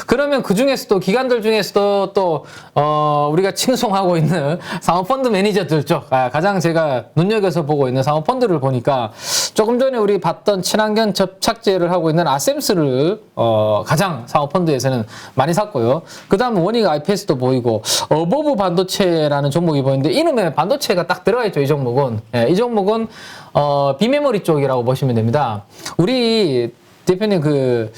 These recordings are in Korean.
그러면 그 중에서도 기관들 중에서도 또 우리가 칭송하고 있는 사모펀드 매니저들 쪽 가장 제가 눈여겨서 보고 있는 사모펀드를 보니까 조금 전에 우리 봤던 친환경 접착제를 하고 있는 아셈스를 가장 사모펀드에서는 많이 샀고요. 그 다음 원익 IPS도 보이고 어버브 반도체라는 종목이 보이는데 이놈의 반도체가 딱 들어가 있죠. 이 종목은. 이 종목은 비메모리 쪽이라고 보시면 됩니다. 우리 대표님 그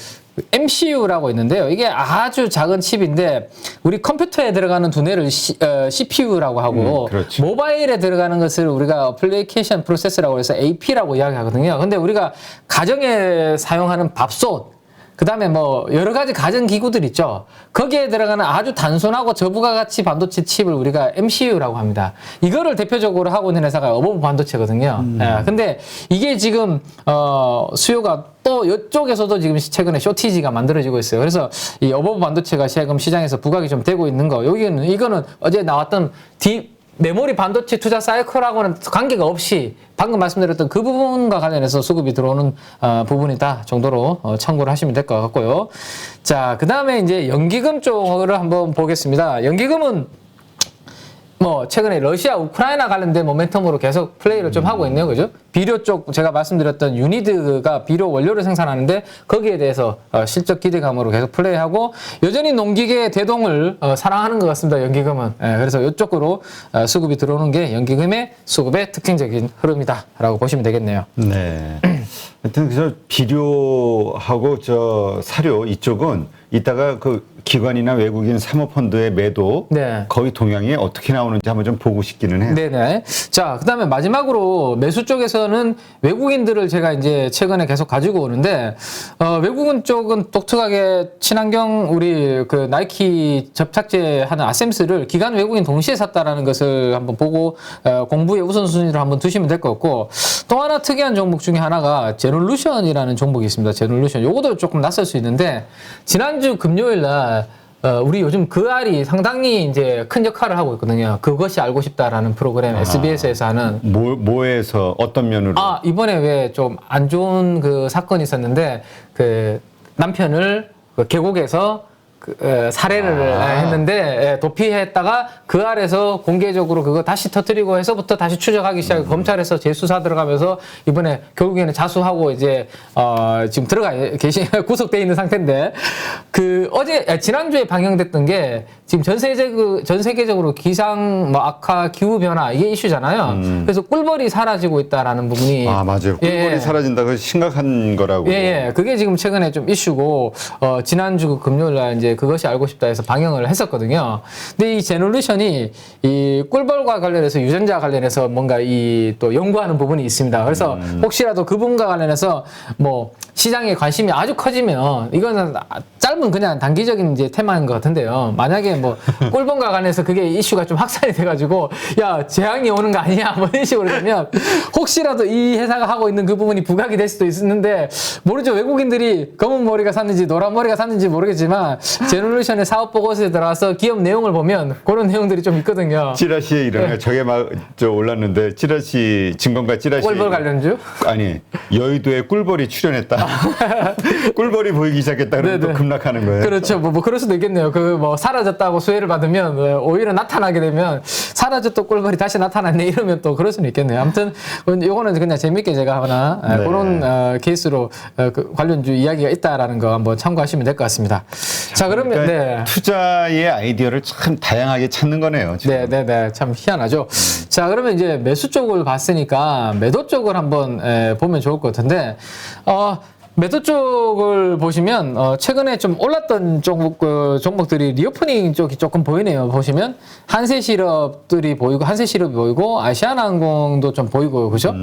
MCU라고 있는데요. 이게 아주 작은 칩인데 우리 컴퓨터에 들어가는 두뇌를 CPU라고 하고 모바일에 들어가는 것을 우리가 어플리케이션 프로세스라고 해서 AP라고 이야기하거든요. 근데 우리가 가정에 사용하는 밥솥 그 다음에 뭐 여러 가지 가전기구들 있죠. 거기에 들어가는 아주 단순하고 저부가 가치 반도체 칩을 우리가 MCU라고 합니다. 이거를 대표적으로 하고 있는 회사가 어버브 반도체거든요. 근데 이게 지금 수요가 또 이쪽에서도 지금 최근에 쇼티지가 만들어지고 있어요. 그래서 이 어버브 반도체가 지금 시장에서 부각이 좀 되고 있는 거. 이거는 어제 나왔던 메모리 반도체 투자 사이클하고는 관계가 없이 방금 말씀드렸던 그 부분과 관련해서 수급이 들어오는 부분이다 정도로 참고를 하시면 될 것 같고요. 자, 그 다음에 이제 연기금 쪽을 한번 보겠습니다. 연기금은 뭐 최근에 러시아 우크라이나 관련된 모멘텀으로 계속 플레이를 좀 하고 있네요. 그죠? 비료 쪽 제가 말씀드렸던 유니드가 비료 원료를 생산하는데 거기에 대해서 실적 기대감으로 계속 플레이하고 여전히 농기계 대동을 사랑하는 것 같습니다. 연기금은. 그래서 이쪽으로 수급이 들어오는 게 연기금의 수급의 특징적인 흐름이다라고 보시면 되겠네요. 네. 하여튼 저 비료하고 저 사료 이쪽은 이따가 그 기관이나 외국인 사모펀드의 매도 거의 동향이 어떻게 나오는지 한번 좀 보고 싶기는 해요. 네네. 자, 그다음에 마지막으로 매수 쪽에서는 외국인들을 제가 이제 최근에 계속 가지고 오는데 외국인 쪽은 독특하게 친환경 우리 그 나이키 접착제 하는 아셈스를 기관 외국인 동시에 샀다라는 것을 한번 보고 공부의 우선순위로 한번 두시면 될 것 같고 또 하나 특이한 종목 중에 하나가 제놀루션이라는 종목이 있습니다. 제놀루션. 요것도 조금 낯설 수 있는데 지난주 금요일 날 우리 요즘 그 알이 상당히 이제 큰 역할을 하고 있거든요. 그것이 알고 싶다라는 프로그램 SBS에서 하는. 뭐에서 어떤 면으로? 이번에 왜 좀 안 좋은 그 사건이 있었는데 그 남편을 그 계곡에서 살해를 했는데 도피했다가 그 아래서 공개적으로 그거 다시 터뜨리고 해서부터 다시 추적하기 시작하고 검찰에서 재수사 들어가면서 이번에 결국에는 자수하고 이제 지금 구속돼 있는 상태인데 지난주에 방영됐던 게 지금 전 세계적으로 기상 악화 기후 변화 이게 이슈잖아요. 그래서 꿀벌이 사라지고 있다라는 부분이 맞아요. 꿀벌이 사라진다고 심각한 거라고. 그게 지금 최근에 좀 이슈고 지난주 금요일 날 이제 그것이 알고 싶다 해서 방영을 했었거든요. 근데 이 제놀루션이 이 꿀벌과 관련해서 유전자 관련해서 뭔가 또 연구하는 부분이 있습니다. 그래서 혹시라도 그 부분과 관련해서 뭐 시장에 관심이 아주 커지면 이거는 짧은 그냥 단기적인 이제 테마인 것 같은데요. 만약에 뭐 꿀벌과 관련해서 그게 이슈가 좀 확산이 돼가지고 야 재앙이 오는 거 아니야 뭐 이런 식으로 되면 혹시라도 이 회사가 하고 있는 그 부분이 부각이 될 수도 있는데 모르죠. 외국인들이 검은 머리가 샀는지 노란 머리가 샀는지 모르겠지만 제놀루션의 사업 보고서에 들어와서 기업 내용을 보면 그런 내용들이 좀 있거든요. 찌라시에 이러면 저게 막 올랐는데 찌라시 증권가 찌라시 꿀벌 관련주? 아니 여의도에 꿀벌이 출연했다. 꿀벌이 보이기 시작했다 그러면 또 급락하는 거예요. 그렇죠. 뭐 그럴 수도 있겠네요. 사라졌다고 수혜를 받으면 오히려 나타나게 되면 사라졌던 꿀벌이 다시 나타났네 이러면 또 그럴 수는 있겠네요. 아무튼 요거는 그냥 재밌게 제가 하나 그런 케이스로 관련주 이야기가 있다라는 거 한번 참고하시면 될 것 같습니다. 자, 그러면 투자의 아이디어를 참 다양하게 찾는 거네요. 지금. 참 희한하죠. 자, 그러면 이제 매수 쪽을 봤으니까 매도 쪽을 한번 보면 좋을 것 같은데 매도 쪽을 보시면 최근에 좀 올랐던 종목들이 리오프닝 쪽이 조금 보이네요. 보시면 한세실업이 보이고 아시아나항공도 좀 보이고 그죠?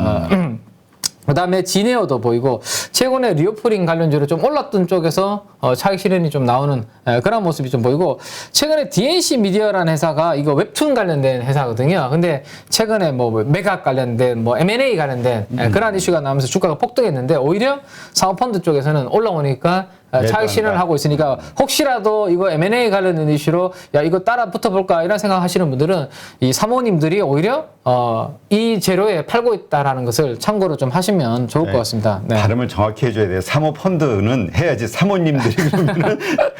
그다음에 진에어도 보이고 최근에 리오프닝 관련주로 좀 올랐던 쪽에서 차익 실현이 좀 나오는 그런 모습이 좀 보이고 최근에 DNC 미디어라는 회사가 이거 웹툰 관련된 회사거든요. 근데 최근에 뭐 매각 관련된 뭐 M&A 관련된 그런 이슈가 나오면서 주가가 폭등했는데 오히려 사모펀드 쪽에서는 올라오니까 차익 실현을 하고 있으니까 혹시라도 이거 M&A 관련된 이슈로 야 이거 따라 붙어볼까 이런 생각하시는 분들은 이 사모님들이 오히려 이 재료에 팔고 있다라는 것을 참고로 좀 하시면 좋을 것 같습니다. 네. 발음을 정확히 해줘야 돼요. 사모펀드는 해야지 사모님들이 그러면은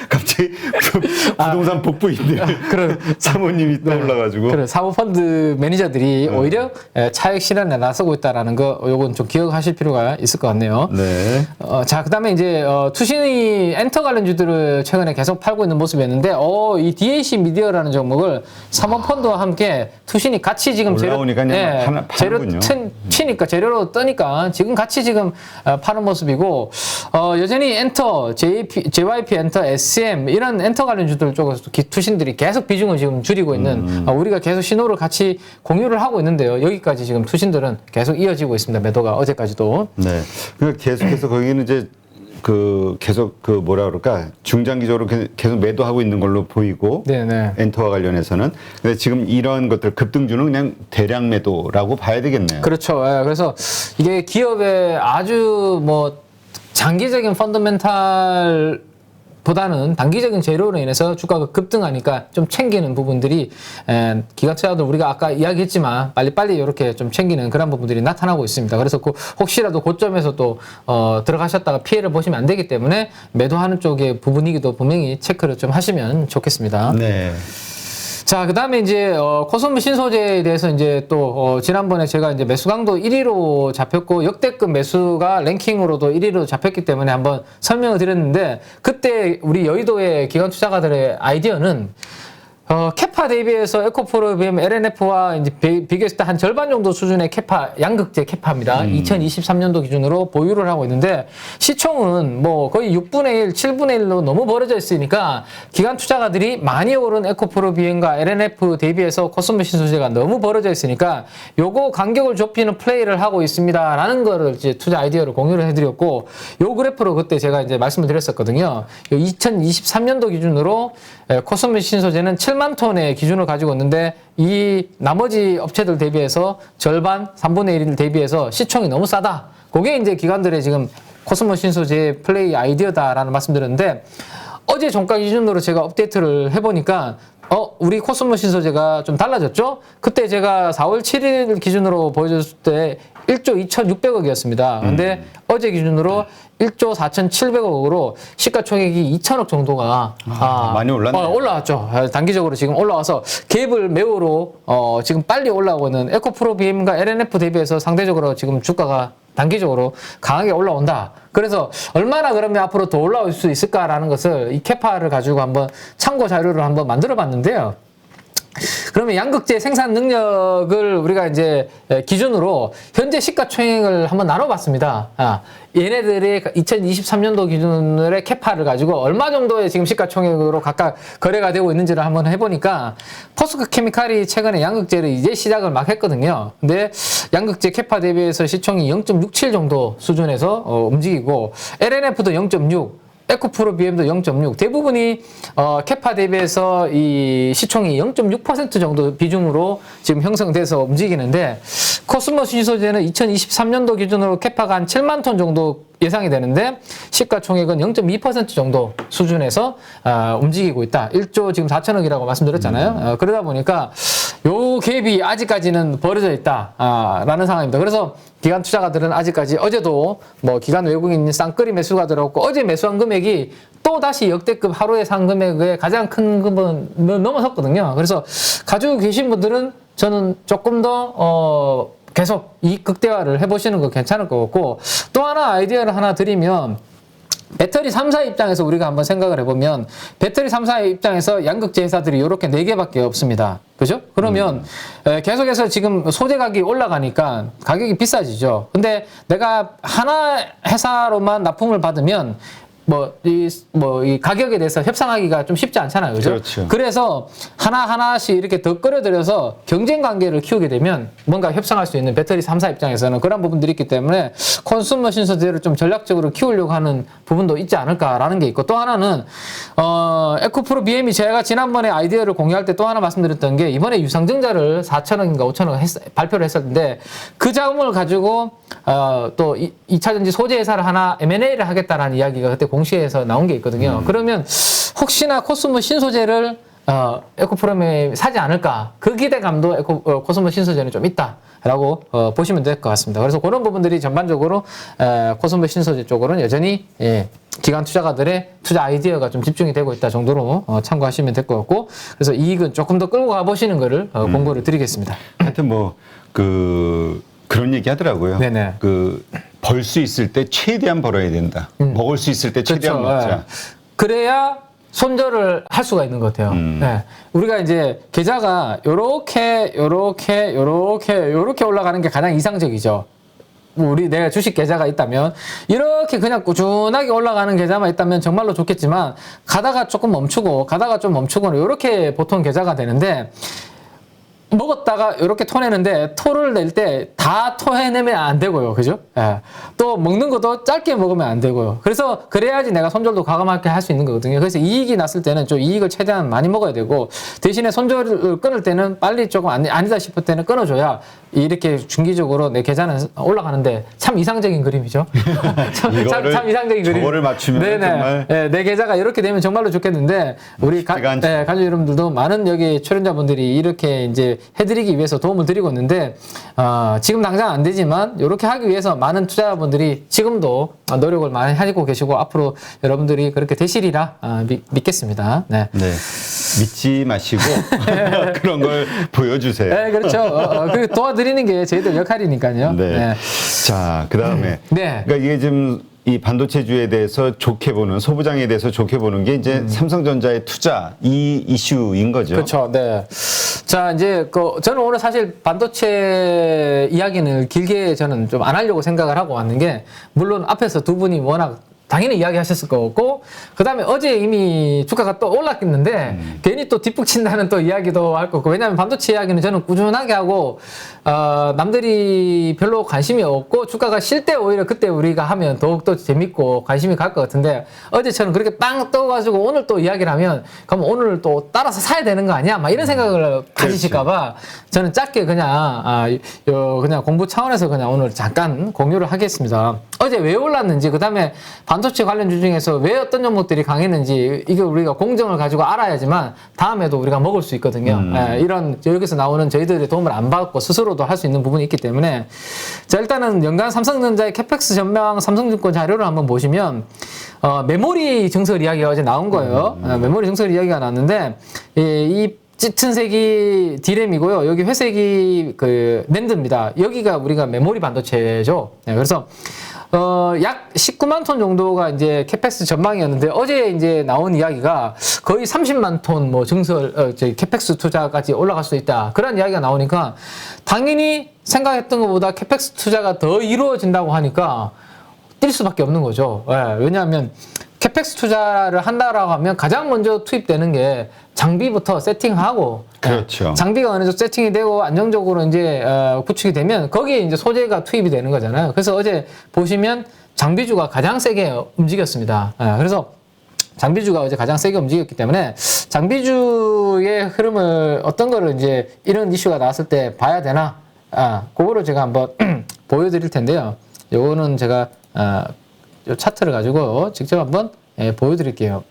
갑자기 부동산 복부인들 그런 사모님이 떠올라가지고 그래 사모펀드 매니저들이 오히려 차익 실현에 나서고 있다라는 거 요건 좀 기억하실 필요가 있을 것 같네요. 네. 자 그다음에 이제 투신이 엔터 관련주들을 최근에 계속 팔고 있는 모습이었는데 이 DAC 미디어라는 종목을 사모펀드와 함께 투신이 같이 지금 올라오니까 재료 치니까 재료로 뜨니까 지금 같이 지금 파는 모습이고 여전히 엔터, JYP 엔터, SM 이런 엔터 관련주들 쪽에서 투신들이 계속 비중을 지금 줄이고 있는 우리가 계속 신호를 같이 공유를 하고 있는데요. 여기까지 지금 투신들은 계속 이어지고 있습니다. 매도가 어제까지도. 네. 그러니까 계속해서 거기는 이제 계속 뭐라 그럴까 중장기적으로 계속 매도하고 있는 걸로 보이고 네네. 엔터와 관련해서는 근데 지금 이런 것들 급등주는 그냥 대량 매도라고 봐야 되겠네요. 그렇죠. 그래서 이게 기업의 아주 뭐 장기적인 펀더멘탈 보다는 단기적인 재료로 인해서 주가가 급등하니까 좀 챙기는 부분들이 기관 투자자들 우리가 아까 이야기했지만 빨리빨리 이렇게 좀 챙기는 그런 부분들이 나타나고 있습니다. 그래서 혹시라도 고점에서 또 들어가셨다가 피해를 보시면 안 되기 때문에 매도하는 쪽의 부분이기도 분명히 체크를 좀 하시면 좋겠습니다. 네. 자, 그 다음에 이제, 코스모 신소재에 대해서 이제 또, 지난번에 제가 이제 매수 강도 1위로 잡혔고, 역대급 매수가 랭킹으로도 1위로 잡혔기 때문에 한번 설명을 드렸는데, 그때 우리 여의도의 기관 투자가들의 아이디어는, 캐파 대비해서 에코프로 BM LNF와 이제 비교했을 때 한 절반 정도 수준의 캐파, 양극재 캐파입니다. 2023년도 기준으로 보유를 하고 있는데, 시총은 뭐 거의 6분의 1, 7분의 1로 너무 벌어져 있으니까, 기관 투자가들이 많이 오른 에코프로 BM과 LNF 대비해서 코스모 신소재가 너무 벌어져 있으니까, 요거 간격을 좁히는 플레이를 하고 있습니다. 라는 거를 이제 투자 아이디어를 공유를 해드렸고, 요 그래프로 그때 제가 이제 말씀을 드렸었거든요. 요 2023년도 기준으로 코스모 신소재는 7만 톤의 기준을 가지고 있는데 이 나머지 업체들 대비해서 절반 3분의 1을 대비해서 시총이 너무 싸다. 그게 이제 기관들의 지금 코스모 신소재 플레이 아이디어다라는 말씀드렸는데 어제 종가 기준으로 제가 업데이트를 해보니까 우리 코스모 신소재가 좀 달라졌죠? 그때 제가 4월 7일 기준으로 보여줬을 때 1조 2,600억이었습니다. 근데 어제 기준으로 1조 4,700억으로 시가총액이 2천억 정도가 많이 올랐네요. 올라왔죠. 단기적으로 지금 올라와서 갭을 매우로 지금 빨리 올라오고 있는 에코프로 BM과 LNF 대비해서 상대적으로 지금 주가가 단기적으로 강하게 올라온다. 그래서 얼마나 그러면 앞으로 더 올라올 수 있을까라는 것을 이 캐파를 가지고 한번 참고 자료를 한번 만들어 봤는데요. 그러면 양극재 생산 능력을 우리가 이제 기준으로 현재 시가총액을 한번 나눠봤습니다. 얘네들의 2023년도 기준의 캐파를 가지고 얼마 정도의 지금 시가총액으로 각각 거래가 되고 있는지를 한번 해보니까 포스코 케미칼이 최근에 양극재를 이제 시작을 막 했거든요. 근데 양극재 캐파 대비해서 시총이 0.67 정도 수준에서 움직이고 LNF도 0.6 에코프로 BM도 0.6 대부분이 캐파 대비해서 이 시총이 0.6% 정도 비중으로 지금 형성돼서 움직이는데 코스모 신소재는 2023년도 기준으로 캐파가 한 7만 톤 정도 예상이 되는데 시가총액은 0.2% 정도 수준에서 움직이고 있다. 1조 지금 4천억이라고 말씀드렸잖아요. 그러다 보니까 요 갭이 아직까지는 벌어져 있다 라는 상황입니다. 그래서 기관 투자가들은 아직까지 어제도 뭐 기관 외국인 쌍끌이 매수가 들어왔고 어제 매수한 금액이 또 다시 역대급 하루에 산 금액의 가장 큰 금은 넘어섰거든요. 그래서 가지고 계신 분들은 저는 조금 더 계속 이익 극대화를 해보시는 거 괜찮을 것 같고 또 하나 아이디어를 하나 드리면 배터리 3사 입장에서 우리가 한번 생각을 해보면 배터리 3사 입장에서 양극재 회사들이 이렇게 4개밖에 없습니다. 그죠? 그러면 계속해서 지금 소재 가격이 올라가니까 가격이 비싸지죠. 근데 내가 하나 회사로만 납품을 받으면 이 가격에 대해서 협상하기가 좀 쉽지 않잖아요. 그죠? 그렇죠. 그래서 하나하나씩 이렇게 더 끌어들여서 경쟁 관계를 키우게 되면 뭔가 협상할 수 있는 배터리 3사 입장에서는 그런 부분들이 있기 때문에 컨슈머 신소재를 좀 전략적으로 키우려고 하는 부분도 있지 않을까라는 게 있고 또 하나는, 에코프로 BM이 제가 지난번에 아이디어를 공유할 때 또 하나 말씀드렸던 게 이번에 유상증자를 4천억인가 5천억 발표를 했었는데 그 자금을 가지고, 또 2차전지 소재 회사를 하나 M&A를 하겠다라는 이야기가 그때 공시에서 나온 게 있거든요. 그러면 혹시나 코스모 신소재를 에코프롬에 사지 않을까, 그 기대감도 코스모 신소재는 좀 있다라고 보시면 될 것 같습니다. 그래서 그런 부분들이 전반적으로 코스모 신소재 쪽으로는 여전히 기관 투자가들의 투자 아이디어가 좀 집중이 되고 있다 정도로 참고하시면 될 것 같고, 그래서 이익은 조금 더 끌고 가보시는 거를 공고를 드리겠습니다. 하여튼 뭐 그런 얘기 하더라고요. 네네. 벌 수 있을 때 최대한 벌어야 된다. 먹을 수 있을 때 최대한 그렇죠. 먹자. 그래야 손절을 할 수가 있는 것 같아요. 네. 우리가 이제 계좌가 요렇게 올라가는 게 가장 이상적이죠. 내가 주식 계좌가 있다면 이렇게 그냥 꾸준하게 올라가는 계좌만 있다면 정말로 좋겠지만, 가다가 조금 멈추고 이렇게 보통 계좌가 되는데, 먹었다가 이렇게 토내는데, 토를 낼 때 다 토해내면 안 되고요. 그죠? 예. 또 먹는 것도 짧게 먹으면 안 되고요. 그래서 그래야지 내가 손절도 과감하게 할 수 있는 거거든요. 그래서 이익이 났을 때는 좀 이익을 최대한 많이 먹어야 되고, 대신에 손절을 끊을 때는 빨리 조금 아니다 싶을 때는 끊어줘야 이렇게 중기적으로 내 계좌는 올라가는데, 참 이상적인 그림이죠. 참 이상적인 그림. 저거를 맞추면 정말 내 계좌가 이렇게 되면 정말로 좋겠는데, 우리 가족 여러분들도 많은 여기 출연자분들이 이렇게 이제 해드리기 위해서 도움을 드리고 있는데, 지금 당장 안 되지만 이렇게 하기 위해서 많은 투자자분들이 지금도 노력을 많이 하고 계시고, 앞으로 여러분들이 그렇게 되시리라 믿겠습니다. 네. 네. 믿지 마시고 그런 걸 보여주세요. 네, 그렇죠. 그 도와드리는 게 저희들 역할이니까요. 네. 네. 자, 그다음에 네. 그러니까 이게 지금 이 반도체주에 대해서 좋게 보는, 소부장에 대해서 좋게 보는 게 이제 삼성전자의 투자, 이 이슈인 거죠. 그렇죠. 네. 자, 이제 저는 오늘 사실 반도체 이야기는 길게 저는 좀 안 하려고 생각을 하고 왔는 게, 물론 앞에서 두 분이 워낙 당연히 이야기하셨을 거고, 그 다음에 어제 이미 주가가 또 올랐겠는데 괜히 또 뒷북 친다는 또 이야기도 할 거고, 왜냐하면 반도체 이야기는 저는 꾸준하게 하고, 남들이 별로 관심이 없고 주가가 쉴 때 오히려 그때 우리가 하면 더욱더 재밌고 관심이 갈 것 같은데, 어제처럼 그렇게 빵 떠가지고 오늘 또 이야기를 하면, 그럼 오늘 또 따라서 사야 되는 거 아니야? 막 이런 생각을 가지실까봐 저는 짧게 그냥 공부 차원에서 그냥 오늘 잠깐 공유를 하겠습니다. 어제 왜 올랐는지, 그 다음에 반도체 관련주 중에서 왜 어떤 종목들이 강했는지, 이게 우리가 공정을 가지고 알아야지만 다음에도 우리가 먹을 수 있거든요. 이런 여기서 나오는 저희들의 도움을 안 받고 스스로도 할 수 있는 부분이 있기 때문에. 자, 일단은 연간 삼성전자의 캐펙스 전망 삼성증권 자료를 한번 보시면 메모리 증설 이야기가 어제 나온 거예요. 메모리 증설 이야기가 나왔는데, 이 짙은 색이 D램이고요. 여기 회색이 낸드입니다. 여기가 우리가 메모리 반도체죠. 네, 그래서 약 19만 톤 정도가 이제 캐펙스 전망이었는데, 어제 이제 나온 이야기가 거의 30만 톤 증설, 캐펙스 투자까지 올라갈 수 있다. 그런 이야기가 나오니까 당연히 생각했던 것보다 캐펙스 투자가 더 이루어진다고 하니까 뛸 수밖에 없는 거죠. 왜냐하면 캐펙스 투자를 한다라고 하면 가장 먼저 투입되는 게 장비부터 세팅하고, 그렇죠. 장비가 어느 정도 세팅이 되고 안정적으로 이제 구축이 되면 거기에 이제 소재가 투입이 되는 거잖아요. 그래서 어제 보시면 장비주가 가장 세게 움직였습니다. 그래서 장비주가 어제 가장 세게 움직였기 때문에 장비주의 흐름을 어떤 거를 이제 이런 이슈가 나왔을 때 봐야 되나, 그거를 제가 한번 보여드릴 텐데요. 요거는 제가 요 차트를 가지고 직접 한번 보여드릴게요.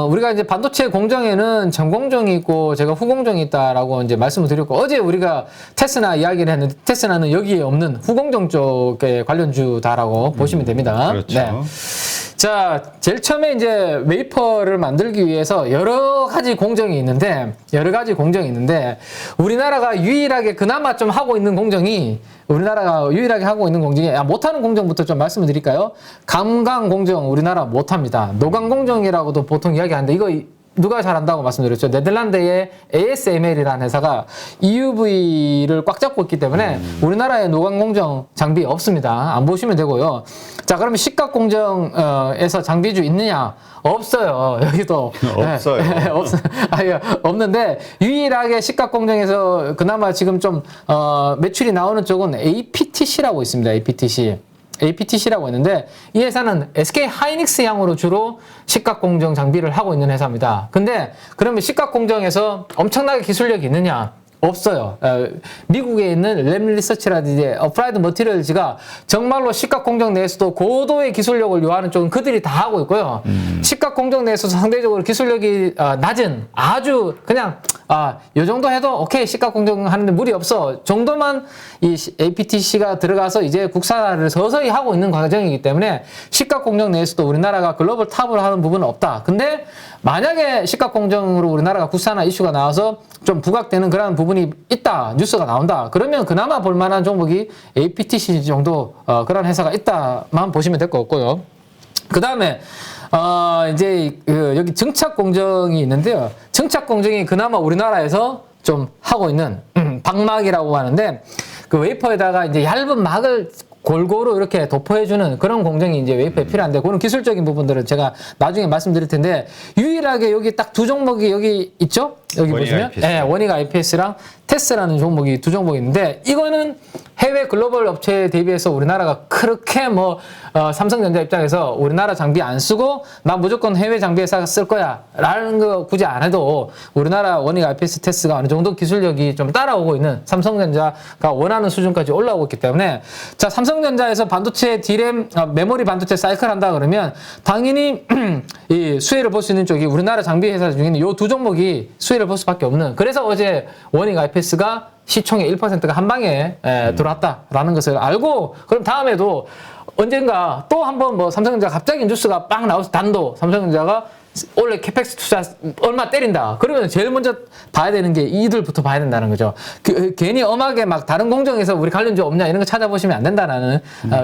우리가 이제 반도체 공정에는 전공정이 있고 제가 후공정이 있다라고 이제 말씀을 드렸고, 어제 우리가 테스나 이야기를 했는데, 테스나는 여기에 없는 후공정 쪽의 관련주다라고 보시면 됩니다. 그렇죠. 네. 자, 제일 처음에 이제 웨이퍼를 만들기 위해서 여러 가지 공정이 있는데, 우리나라가 유일하게 그나마 좀 하고 있는 공정이, 못하는 공정부터 좀 말씀을 드릴까요? 감강 공정 우리나라 못합니다. 노강 공정이라고도 보통 이야기하는데, 이거 누가 잘한다고 말씀드렸죠? 네덜란드의 ASML이라는 회사가 EUV를 꽉 잡고 있기 때문에 우리나라에 노강 공정 장비 없습니다. 안 보시면 되고요. 자, 그러면 시각 공정에서 장비주 있느냐? 없어요. 여기도 없어요. 없는데, 유일하게 시각 공정에서 그나마 지금 좀 매출이 나오는 쪽은 APTC라고 있습니다. APTC라고 있는데, 이 회사는 SK 하이닉스 양으로 주로 시각 공정 장비를 하고 있는 회사입니다. 근데 그러면 시각 공정에서 엄청나게 기술력이 있느냐? 없어요. 미국에 있는 램 리서치라든지 어플라이드 머티리얼즈가 정말로 시각 공정 내에서도 고도의 기술력을 요하는 쪽은 그들이 다 하고 있고요. 시각 공정 내에서 상대적으로 기술력이 낮은 아주 그냥 요 정도 해도 오케이 시각 공정 하는데 무리 없어 정도만 이 APTC가 들어가서 이제 국산화를 서서히 하고 있는 과정이기 때문에 시각 공정 내에서도 우리나라가 글로벌 탑을 하는 부분은 없다. 근데 만약에 시각 공정으로 우리나라가 국산화 이슈가 나와서 좀 부각되는 그런 부분이 있다, 뉴스가 나온다. 그러면 그나마 볼만한 종목이 APTC 정도 그런 회사가 있다만 보시면 될 것 같고요. 그 다음에 이제 여기 증착 공정이 있는데요. 증착 공정이 그나마 우리나라에서 좀 하고 있는 박막이라고 하는데 그 웨이퍼에다가 이제 얇은 막을 골고루 이렇게 도포해주는 그런 공정이 이제 웨이퍼에 필요한데 그런 기술적인 부분들은 제가 나중에 말씀드릴 텐데 유일하게 여기 딱 두 종목이 여기 있죠? 여기 보시면 원익 IPS랑 테스라는 종목이 두 종목이 있는데 이거는 해외 글로벌 업체에 대비해서 우리나라가 그렇게 삼성전자 입장에서 우리나라 장비 안 쓰고 나 무조건 해외 장비 회사가 쓸 거야 라는 거 굳이 안 해도 우리나라 원익 IPS 테스가 어느 정도 기술력이 좀 따라오고 있는 삼성전자가 원하는 수준까지 올라오고 있기 때문에 자 삼성전자에서 반도체 D램 메모리 반도체 사이클 한다 그러면 당연히 이 수혜를 볼 수 있는 쪽이 우리나라 장비 회사 중에는 요 두 종목이 수혜를 볼 수밖에 없는 그래서 어제 원익 IPS가 시총의 1%가 한 방에 들어왔다라는 것을 알고 그럼 다음에도 언젠가 또 한번 삼성전자 갑자기 뉴스가 빵 나와서 단도 삼성전자가 원래 캐펙스 투자 얼마 때린다. 그러면 제일 먼저 봐야 되는 게 이들부터 봐야 된다는 거죠. 괜히 엄하게 막 다른 공정에서 우리 관련주 없냐 이런 거 찾아보시면 안 된다라는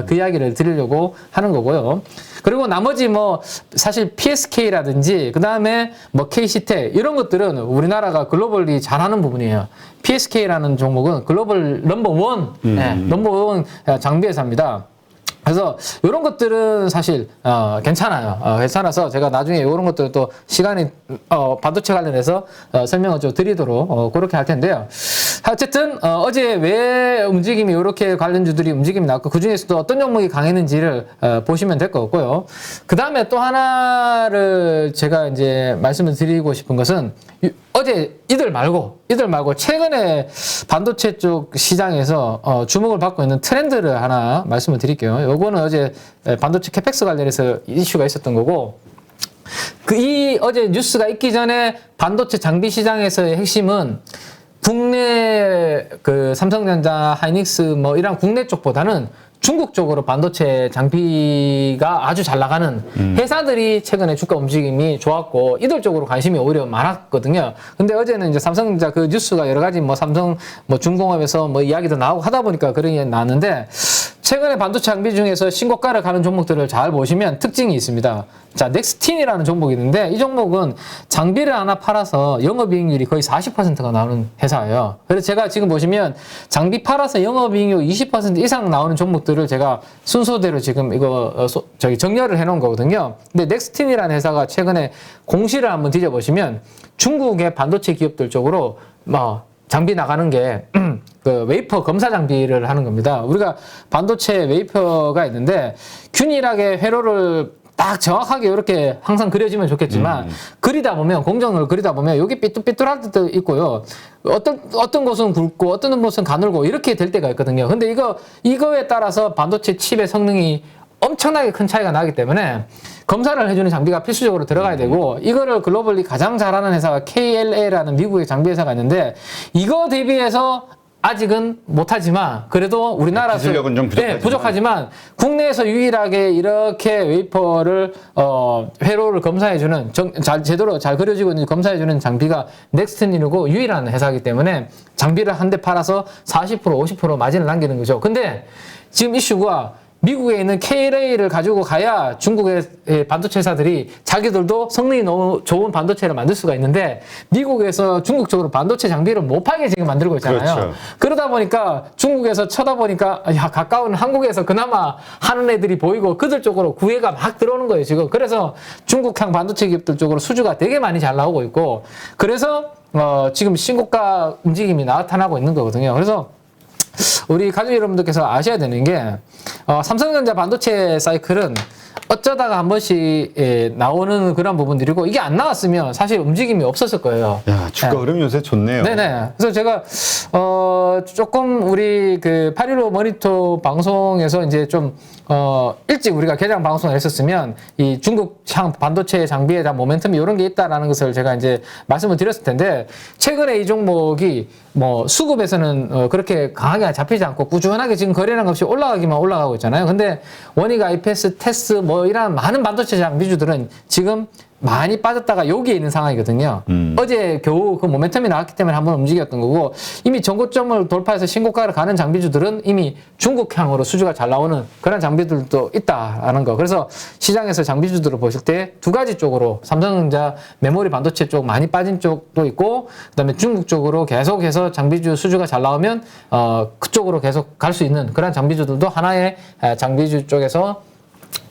그 이야기를 드리려고 하는 거고요. 그리고 나머지 사실 PSK라든지 그 다음에 KC텍 이런 것들은 우리나라가 글로벌리 잘하는 부분이에요. PSK라는 종목은 글로벌 넘버원 넘버원 장비 회사입니다. 그래서 이런 것들은 사실 괜찮아요. 괜찮아서 제가 나중에 이런 것들 또 시간이 반도체 관련해서 설명을 좀 드리도록 그렇게 할 텐데요. 어쨌든 어제 왜 움직임이 이렇게 관련주들이 움직임이 나왔고 그 중에서도 어떤 종목이 강했는지를 보시면 될 것 같고요. 그 다음에 또 하나를 제가 이제 말씀을 드리고 싶은 것은 어제 이들 말고 최근에 반도체 쪽 시장에서 주목을 받고 있는 트렌드를 하나 말씀을 드릴게요. 요거는 어제 반도체 캐펙스 관련해서 이슈가 있었던 거고 이 어제 뉴스가 있기 전에 반도체 장비 시장에서의 핵심은 국내 삼성전자, 하이닉스 이런 국내 쪽보다는 중국 쪽으로 반도체 장비가 아주 잘 나가는 회사들이 최근에 주가 움직임이 좋았고 이들 쪽으로 관심이 오히려 많았거든요. 근데 어제는 이제 삼성전자 그 뉴스가 여러 가지 삼성 중공업에서 이야기도 나오고 하다 보니까 그런 게 나왔는데 최근에 반도체 장비 중에서 신고가를 가는 종목들을 잘 보시면 특징이 있습니다. 자, 넥스틴이라는 종목이 있는데 이 종목은 장비를 하나 팔아서 영업이익률이 거의 40%가 나오는 회사예요. 그래서 제가 지금 보시면 장비 팔아서 영업이익률 20% 이상 나오는 종목들을 제가 순서대로 지금 이거 정렬을 해놓은 거거든요. 근데 넥스틴이라는 회사가 최근에 공시를 한번 뒤져보시면 중국의 반도체 기업들 쪽으로 장비 나가는 게 웨이퍼 검사 장비를 하는 겁니다. 우리가 반도체 웨이퍼가 있는데 균일하게 회로를 딱 정확하게 이렇게 항상 그려지면 좋겠지만 그리다 보면 공정을 그리다 보면 여기 삐뚤삐뚤할 때도 있고요. 어떤 곳은 굵고 어떤 곳은 가늘고 이렇게 될 때가 있거든요. 근데 이거에 따라서 반도체 칩의 성능이 엄청나게 큰 차이가 나기 때문에 검사를 해주는 장비가 필수적으로 들어가야 되고 이거를 글로벌리 가장 잘하는 회사가 KLA라는 미국의 장비 회사가 있는데 이거 대비해서 아직은 못하지만 그래도 우리나라 기술력은 좀 부족하지만 국내에서 유일하게 이렇게 웨이퍼를 회로를 검사해주는 제대로 잘 그려지고 있는 검사해주는 장비가 넥스틴이고 유일한 회사이기 때문에 장비를 한 대 팔아서 40% 50% 마진을 남기는 거죠. 근데 지금 이슈가 미국에 있는 KLA를 가지고 가야 중국의 반도체 회사들이 자기들도 성능이 너무 좋은 반도체를 만들 수가 있는데 미국에서 중국 쪽으로 반도체 장비를 못 팔게 지금 만들고 있잖아요. 그렇죠. 그러다 보니까 중국에서 쳐다보니까 가까운 한국에서 그나마 하는 애들이 보이고 그들 쪽으로 구애가 막 들어오는 거예요 지금. 그래서 중국향 반도체 기업들 쪽으로 수주가 되게 많이 잘 나오고 있고 그래서 지금 신고가 움직임이 나타나고 있는 거거든요. 그래서 우리 가족 여러분들께서 아셔야 되는 게 삼성전자 반도체 사이클은 어쩌다가 한 번씩 나오는 그런 부분들이고 이게 안 나왔으면 사실 움직임이 없었을 거예요. 야, 주가 흐름 요새 좋네요. 네네. 그래서 제가 조금 우리 그 8.15 모니터 방송에서 이제 좀 일찍 우리가 개장 방송을 했었으면 이 중국 반도체 장비에 대한 모멘텀이 이런 게 있다라는 것을 제가 이제 말씀을 드렸을 텐데 최근에 이 종목이 뭐 수급에서는 그렇게 강하게 잡히지 않고 꾸준하게 지금 거래량 없이 올라가기만 올라가고 있잖아요. 근데 원익, 아이패스, 테스 뭐 이런 많은 반도체 장비주들은 지금 많이 빠졌다가 여기에 있는 상황이거든요. 어제 겨우 그 모멘텀이 나왔기 때문에 한번 움직였던 거고 이미 전고점을 돌파해서 신고가를 가는 장비주들은 이미 중국향으로 수주가 잘 나오는 그런 장비들도 있다라는 거. 그래서 시장에서 장비주들을 보실 때 두 가지 쪽으로 삼성전자 메모리 반도체 쪽 많이 빠진 쪽도 있고 그다음에 중국 쪽으로 계속해서 장비주 수주가 잘 나오면 그쪽으로 계속 갈 수 있는 그런 장비주들도 하나의 장비주 쪽에서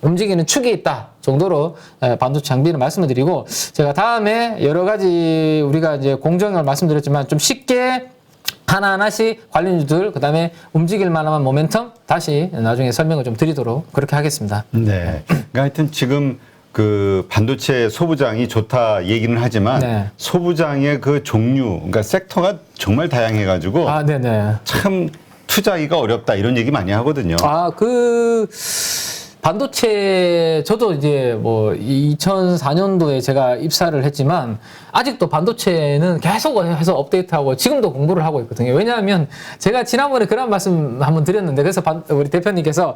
움직이는 축이 있다 정도로 반도체 장비를 말씀을 드리고 제가 다음에 여러 가지 우리가 이제 공정을 말씀드렸지만 좀 쉽게 하나하나씩 관련주들 그다음에 움직일 만한 모멘텀 다시 나중에 설명을 좀 드리도록 그렇게 하겠습니다. 네. 그러니까 하여튼 지금 그 반도체 소부장이 좋다 얘기는 하지만 네. 소부장의 그 종류, 그러니까 섹터가 정말 다양해가지고 네네. 참 투자하기가 어렵다 이런 얘기 많이 하거든요. 반도체 저도 이제 뭐 2004년도에 제가 입사를 했지만 아직도 반도체는 계속해서 업데이트하고 지금도 공부를 하고 있거든요. 왜냐하면 제가 지난번에 그런 말씀 한번 드렸는데 그래서 우리 대표님께서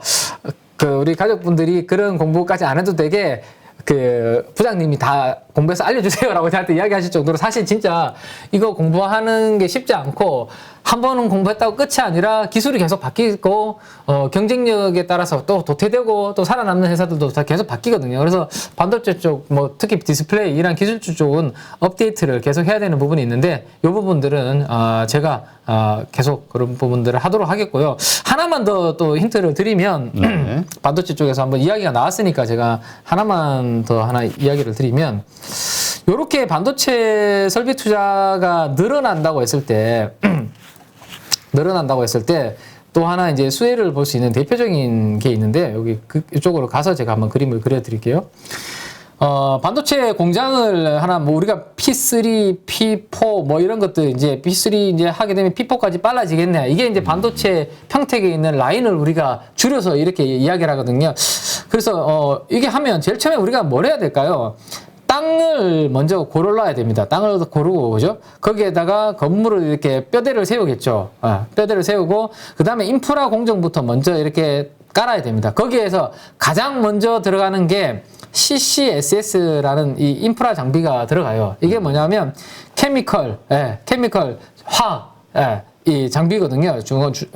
그 우리 가족분들이 그런 공부까지 안 해도 되게 그 부장님이 다 공부해서 알려주세요라고 저한테 이야기하실 정도로 사실 진짜 이거 공부하는 게 쉽지 않고 한 번은 공부했다고 끝이 아니라 기술이 계속 바뀌고 경쟁력에 따라서 또 도태되고 또 살아남는 회사들도 다 계속 바뀌거든요. 그래서 반도체 쪽 뭐 특히 디스플레이 이런 기술주 쪽은 업데이트를 계속 해야 되는 부분이 있는데 이 부분들은 제가 계속 그런 부분들을 하도록 하겠고요. 하나만 더 또 힌트를 드리면 반도체 쪽에서 한번 이야기가 나왔으니까 제가 하나만 더 하나 이야기를 드리면 이렇게 반도체 설비 투자가 늘어난다고 했을 때 또 하나 이제 수혜를 볼 수 있는 대표적인 게 있는데 여기 이쪽으로 가서 제가 한번 그림을 그려드릴게요. 반도체 공장을 하나 뭐 우리가 P3, P4 뭐 이런 것들 이제 P3 이제 하게 되면 P4까지 빨라지겠네. 이게 이제 반도체 평택에 있는 라인을 우리가 줄여서 이렇게 이야기를 하거든요. 그래서 이게 하면 제일 처음에 우리가 뭘 해야 될까요? 땅을 먼저 고르러야 됩니다. 땅을 고르고, 그죠? 거기에다가 건물을 이렇게 뼈대를 세우겠죠. 뼈대를 세우고, 그 다음에 인프라 공정부터 먼저 이렇게 깔아야 됩니다. 거기에서 가장 먼저 들어가는 게 CCSS라는 이 인프라 장비가 들어가요. 이게 뭐냐면, 케미컬, 화학, 이 장비거든요.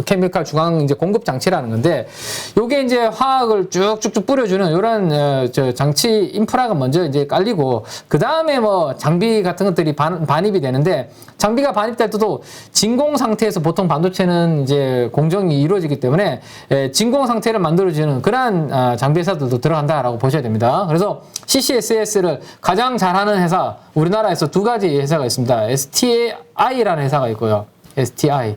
케미컬 중앙 이제 공급 장치라는 건데, 요게 이제 화학을 쭉쭉쭉 뿌려주는 요런 장치 인프라가 먼저 이제 깔리고, 그 다음에 뭐 장비 같은 것들이 반입이 되는데, 장비가 반입될 때도 진공 상태에서 보통 반도체는 이제 공정이 이루어지기 때문에 진공 상태를 만들어주는 그러한 장비 회사들도 들어간다라고 보셔야 됩니다. 그래서 CCSS를 가장 잘하는 회사, 우리나라에서 두 가지 회사가 있습니다. STI라는 회사가 있고요. STI.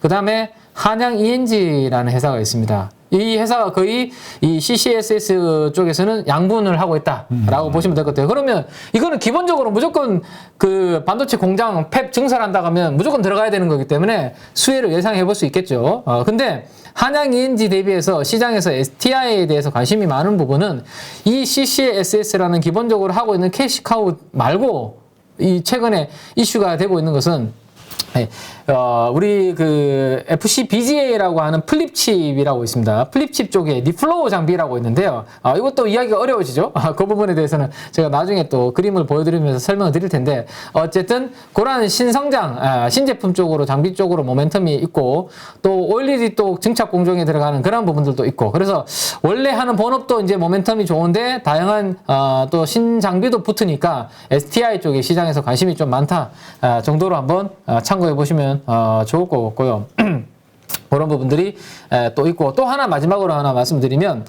그 다음에 한양 ENG라는 회사가 있습니다. 이 회사가 거의 이 CCSS 쪽에서는 양분을 하고 있다라고 보시면 될 것 같아요. 그러면 이거는 기본적으로 무조건 그 반도체 공장 팹 증설한다고 하면 무조건 들어가야 되는 거기 때문에 수혜를 예상해 볼 수 있겠죠. 근데 한양 ENG 대비해서 시장에서 STI에 대해서 관심이 많은 부분은 이 CCSS라는 기본적으로 하고 있는 캐시카우 말고 이 최근에 이슈가 되고 있는 것은 우리 그 FCBGA라고 하는 플립칩이라고 있습니다. 플립칩 쪽에 리플로우 장비라고 있는데요. 이것도 이야기가 어려워지죠. 그 부분에 대해서는 제가 나중에 또 그림을 보여드리면서 설명을 드릴 텐데 어쨌든 그런 신성장, 신제품 쪽으로 장비 쪽으로 모멘텀이 있고 또 OLED 또 증착 공정에 들어가는 그런 부분들도 있고 그래서 원래 하는 본업도 이제 모멘텀이 좋은데 다양한 또 신장비도 붙으니까 STI 쪽에 시장에서 관심이 좀 많다 정도로 한번 참고해 보시면 좋을 것 같고요. 그런 부분들이 또 있고 또 하나 마지막으로 하나 말씀드리면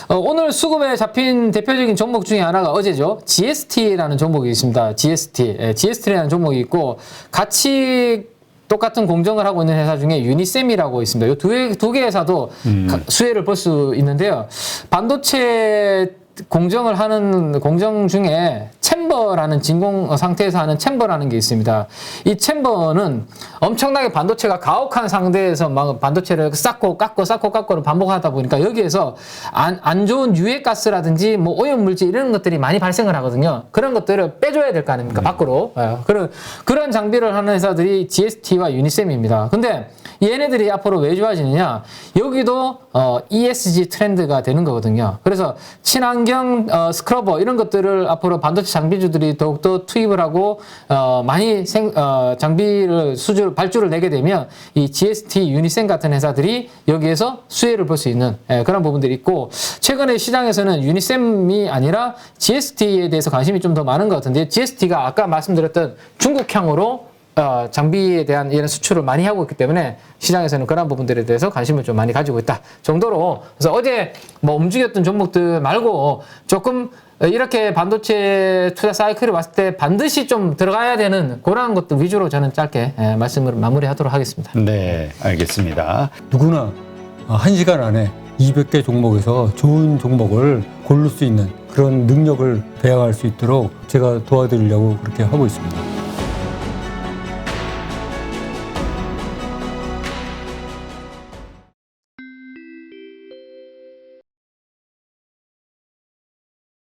오늘 수급에 잡힌 대표적인 종목 중에 하나가 어제죠. GST라는 종목이 있습니다. GST라는 종목이 있고 같이 똑같은 공정을 하고 있는 회사 중에 유니셈이라고 있습니다. 이 두 개 회사도 수혜를 볼 수 있는데요. 반도체 공정을 하는 공정 중에 챔버라는 진공 상태에서 하는 챔버라는 게 있습니다. 이 챔버는 엄청나게 반도체가 가혹한 상태에서 막 반도체를 쌓고 깎고를 반복하다 보니까 여기에서 안 좋은 유해가스라든지 뭐 오염물질 이런 것들이 많이 발생을 하거든요. 그런 것들을 빼줘야 될 거 아닙니까? 밖으로. 그런 장비를 하는 회사들이 GST와 유니셈입니다. 근데 얘네들이 앞으로 왜 좋아지느냐? 여기도 ESG 트렌드가 되는 거거든요. 그래서 친환경 스크러버 이런 것들을 앞으로 반도체 장비주들이 더욱더 투입을 하고 많이 장비를 발주를 내게 되면 이 GST, 유니셈 같은 회사들이 여기에서 수혜를 볼 수 있는 그런 부분들이 있고, 최근에 시장에서는 유니셈이 아니라 GST에 대해서 관심이 좀 더 많은 것 같은데, GST가 아까 말씀드렸던 중국향으로 장비에 대한 이런 수출을 많이 하고 있기 때문에 시장에서는 그런 부분들에 대해서 관심을 좀 많이 가지고 있다 정도로. 그래서 어제 뭐 움직였던 종목들 말고 조금 이렇게 반도체 투자 사이클이 왔을 때 반드시 좀 들어가야 되는 그런 것들 위주로 저는 짧게 말씀을 마무리하도록 하겠습니다. 네, 알겠습니다. 누구나 1시간 안에 200개 종목에서 좋은 종목을 고를 수 있는 그런 능력을 배양할 수 있도록 제가 도와드리려고 그렇게 하고 있습니다.